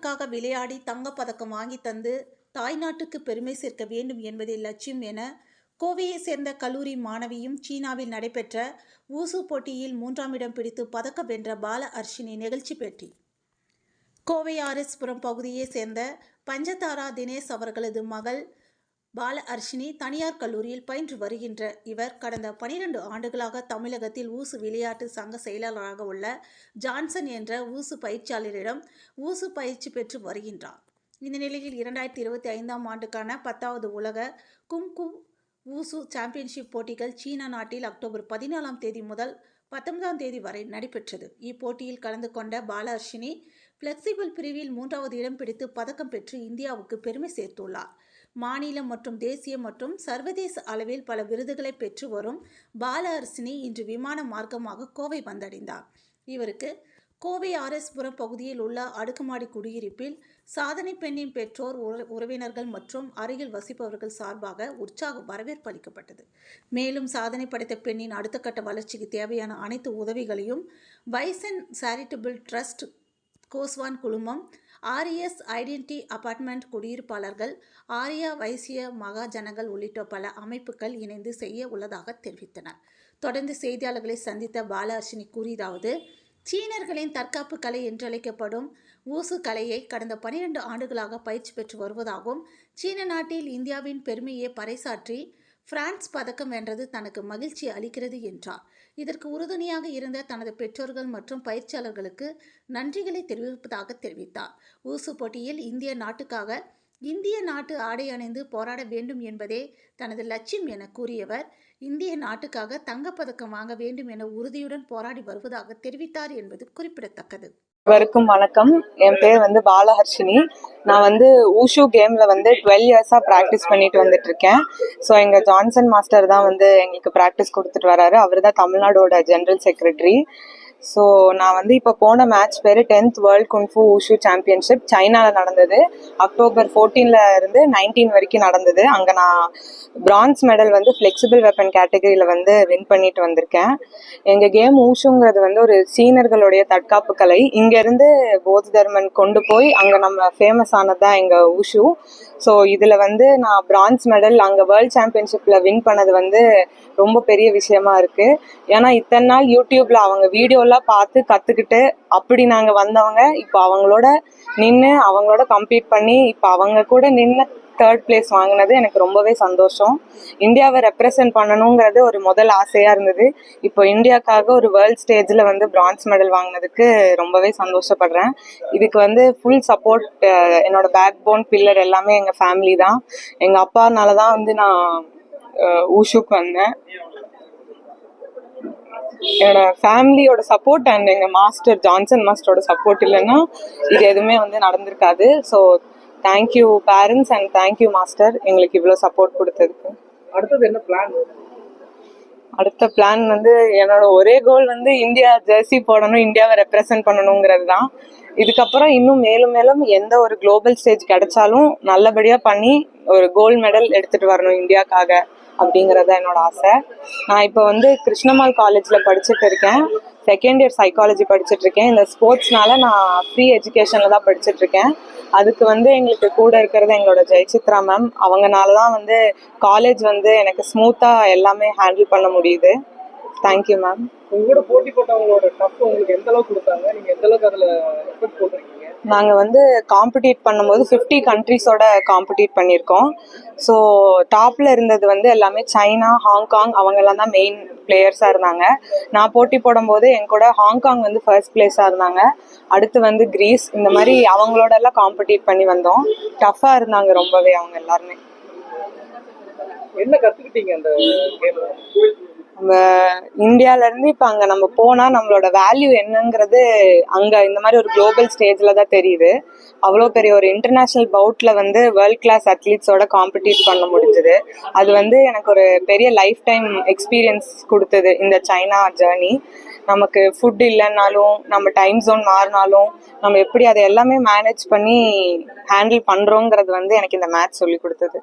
நாட்டுக்காக விளையாடி தங்கப்பதக்கம் வாங்கி தந்து தாய்நாட்டுக்கு பெருமை சேர்க்க வேண்டும் என்பதே லட்சியம் என கோவையை சேர்ந்த கல்லூரி மாணவியும் சீனாவில் நடைபெற்ற ஊசு போட்டியில் 3ஆம் இடம் பிடித்து பதக்கம் வென்ற பால அர்ஷினி நிகழ்ச்சி பேட்டி. கோவை ஆர்எஸ்புரம் பகுதியை சேர்ந்த பஞ்சதாரா தினேஷ் அவர்களது மகள் பால அர்ஷினி தனியார் கல்லூரியில் பயின்று வருகின்ற இவர் கடந்த 12 ஆண்டுகளாக தமிழகத்தில் ஊசு விளையாட்டு சங்க செயலாளராக உள்ள ஜான்சன் என்ற ஊசு பயிற்சியாளரிடம் ஊசு பயிற்சி பெற்று வருகின்றார். இந்த நிலையில் 2025ஆம் ஆண்டுக்கான 10வது உலக குங்ஃபூ ஊசு சாம்பியன்ஷிப் போட்டிகள் சீனா நாட்டில் அக்டோபர் 14ஆம் தேதி முதல் 19ஆம் தேதி வரை நடைபெற்றது. இப்போட்டியில் கலந்து கொண்ட பால அர்ஷினி பிளெக்சிபிள் பிரிவில் 3வது இடம் பிடித்து பதக்கம் பெற்று இந்தியாவுக்கு பெருமை சேர்த்துள்ளார். மாநில மற்றும் தேசிய மற்றும் சர்வதேச அளவில் பல விருதுகளை பெற்று வரும் பால அர்ஷினி இன்று விமான மார்க்கமாக கோவை வந்தடைந்தார். இவருக்கு கோவை ஆர்எஸ்புரம் பகுதியில் உள்ள அடுக்குமாடி குடியிருப்பில் சாதனை பெண்ணின் பெற்றோர், உறவினர்கள் மற்றும் அருகில் வசிப்பவர்கள் சார்பாக உற்சாக வரவேற்பு அளிக்கப்பட்டது. மேலும் சாதனை படைத்த பெண்ணின் அடுத்த கட்ட வளர்ச்சிக்கு தேவையான அனைத்து உதவிகளையும் வைசன் சேரிட்டபிள் ட்ரஸ்ட், கோஸ்வான் குழுமம், ஆர்எஸ் ஐடென்டி அபார்ட்மெண்ட் குடியிருப்பாளர்கள், ஆர்யா வைசிய மகாஜனங்கள் உள்ளிட்ட பல அமைப்புகள் இணைந்து செய்ய உள்ளதாக தெரிவித்தனர். தொடர்ந்து செய்தியாளர்களை சந்தித்த பால அர்ஷினி கூறியதாவது: சீனர்களின் தற்காப்பு கலை என்றழைக்கப்படும் ஊசு கலையை கடந்த 12 ஆண்டுகளாக பயிற்சி பெற்று வருவதாகவும், சீன நாட்டில் இந்தியாவின் பெருமையை பறைசாற்றி பிரான்ஸ் பதக்கம் வென்றது தனக்கு மகிழ்ச்சி அளிக்கிறது என்றார். இதற்கு உறுதுணையாக இருந்த தனது பெற்றோர்கள் மற்றும் பயிற்சியாளர்களுக்கு நன்றிகளை தெரிவிப்பதாக தெரிவித்தார். ஊசு போட்டியில் இந்திய நாட்டு ஆடை அணிந்து போராட வேண்டும் என்பதே தனது லட்சியம் என கூறியவர், இந்திய நாட்டுக்காக தங்கப்பதக்கம் வாங்க வேண்டும் என உறுதியுடன் போராடி வருவதாக தெரிவித்தார் என்பது குறிப்பிடத்தக்கது. அனைவருக்கும் வணக்கம். என் பேர் பால அர்ஷினி. நான் ஊஷு கேம்ல 12 இயர்ஸா பிராக்டிஸ் பண்ணிட்டு வந்துட்டு இருக்கேன். ஸோ எங்க ஜான்சன் மாஸ்டர் தான் எங்களுக்கு பிராக்டிஸ் கொடுத்துட்டு வராரு. அவர் தான் தமிழ்நாடோட ஜெனரல் செக்ரட்டரி. ஸோ நான் இப்போ போன மேட்ச் பேர் 10th world kung fu wushu championship சைனாவில் நடந்தது. அக்டோபர் 14 இருந்து 19 வரைக்கும் நடந்தது. அங்கே நான் பிரான்ஸ் மெடல் ஃப்ளெக்சிபிள் வெப்பன் கேட்டகரியில் வின் பண்ணிட்டு வந்திருக்கேன். எங்கள் கேம் ஊஷுங்கிறது ஒரு சீனர்களுடைய தற்காப்பு கலை. இங்கேருந்து பௌத்த தர்மன் கொண்டு போய் அங்கே நம்ம ஃபேமஸ் ஆனது தான் எங்கள் ஊஷு. ஸோ இதில் நான் பிரான்ஸ் மெடல் அங்கே வேர்ல்ட் சாம்பியன்ஷிப்பில் வின் பண்ணது ரொம்ப பெரிய விஷயமா இருக்குது. ஏன்னா இத்தனை நாள் யூடியூப்பில் அவங்க வீடியோலாம் பார்த்து கற்றுக்கிட்டு அப்படி நாங்கள் வந்தவங்க இப்போ அவங்களோட நின்று அவங்களோட கம்பீட் பண்ணி இப்போ அவங்க கூட நின்று 3rd பிளேஸ் வாங்கினது எனக்கு ரொம்பவே சந்தோஷம். இந்தியாவை ரெப்ரசன்ட் பண்ணணுங்கிறது ஒரு முதல் ஆசையாக இருந்தது. இப்போ இந்தியாவுக்காக ஒரு வேர்ல்ட் ஸ்டேஜில் பிரான்ஸ் மெடல் வாங்கினதுக்கு ரொம்பவே சந்தோஷப்படுறேன். இதுக்கு ஃபுல் சப்போர்ட் என்னோட பேக் போன் பில்லர் எல்லாமே எங்கள் ஃபேமிலி தான். எங்கள் அப்பானால தான் நான் ஊஷுக்கு வந்தேன். என்னோட ஃபேமிலியோட சப்போர்ட் அண்ட் எங்கள் மாஸ்டர் ஜான்சன் மாஸ்டரோட சப்போர்ட் இல்லைன்னா இது எதுவுமே நடந்திருக்காது. So thank you parents and thank you master எங்களுக்கு இவ்வளோ சப்போர்ட் கொடுத்ததுக்கு. அடுத்தது என்ன பிளான்? அடுத்த பிளான் என்னோட ஒரே கோல் இந்தியா ஜெர்சி போடணும், இந்தியாவை ரெப்ரசன்ட் பண்ணணுங்கிறது தான். இதுக்கப்புறம் இன்னும் மேலும் மேலும் எந்த ஒரு குளோபல் ஸ்டேஜ் கிடைச்சாலும் நல்லபடியாக பண்ணி ஒரு கோல்டு மெடல் எடுத்துகிட்டு வரணும் இந்தியாவுக்காக அப்படிங்கிறத என்னோட ஆசை. நான் இப்போ கிருஷ்ணமால் காலேஜில் படிச்சுட்டு இருக்கேன். 2nd இயர் சைக்காலஜி படிச்சுட்டு இருக்கேன். இந்த ஸ்போர்ட்ஸ்னால நான் ஃப்ரீ எஜுகேஷனில் தான் படிச்சுட்டு இருக்கேன். அதுக்கு எங்களுக்கு கூட இருக்கிறது எங்களோட ஜெயசித்ரா மேம். அவங்கனால தான் காலேஜ் எனக்கு ஸ்மூத்தாக எல்லாமே ஹேண்டில் பண்ண முடியுது. Thank you ma'am. உங்களோட போட்டி போட்டவங்களோட டஃப் உங்களுக்கு எந்த அளவுக்கு கொடுத்தாங்க? நீங்கள் எந்த அளவுக்கு அதில் எஃபர்ட் போட்டிருக்கீங்க? நாங்கள் காம்படிட் பண்ணும்போது 50 கண்ட்ரிஸோட காம்படிட் பண்ணியிருக்கோம். ஸோ டாப்பில் இருந்தது எல்லாமே சைனா, ஹாங்காங், அவங்கெல்லாம் தான் மெயின் பிளேயர்ஸாக இருந்தாங்க. நான் போட்டி போடும்போது என் கூட ஹாங்காங் 1st பிளேஸாக இருந்தாங்க. அடுத்து கிரீஸ், இந்த மாதிரி அவங்களோட எல்லாம் காம்படிட் பண்ணி வந்தோம். டஃப்பாக இருந்தாங்க ரொம்பவே அவங்க எல்லாருமே. என்ன கற்றுக்கிட்டீங்க அந்த கேம்ல? நம்ம இந்தியாவிலேருந்து இப்போ அங்கே நம்ம போனால் நம்மளோட வேல்யூ என்னங்கிறது அங்கே இந்த மாதிரி ஒரு குளோபல் ஸ்டேஜில் தான் தெரியுது. அவ்வளோ பெரிய ஒரு இன்டர்நேஷ்னல் பவுட்டில் வேர்ல்ட் கிளாஸ் அத்லீட்ஸோட காம்படிட் பண்ண முடிஞ்சுது. அது எனக்கு ஒரு பெரிய லைஃப் டைம் எக்ஸ்பீரியன்ஸ் கொடுத்தது இந்த சைனா ஜேர்னி. நமக்கு ஃபுட் இல்லைன்னாலும், நம்ம டைம் ஜோன் மாறினாலும் நம்ம எப்படி அதை எல்லாமே மேனேஜ் பண்ணி ஹேண்டில் பண்ணுறோங்கிறது எனக்கு இந்த மேட்ச் சொல்லி கொடுத்தது.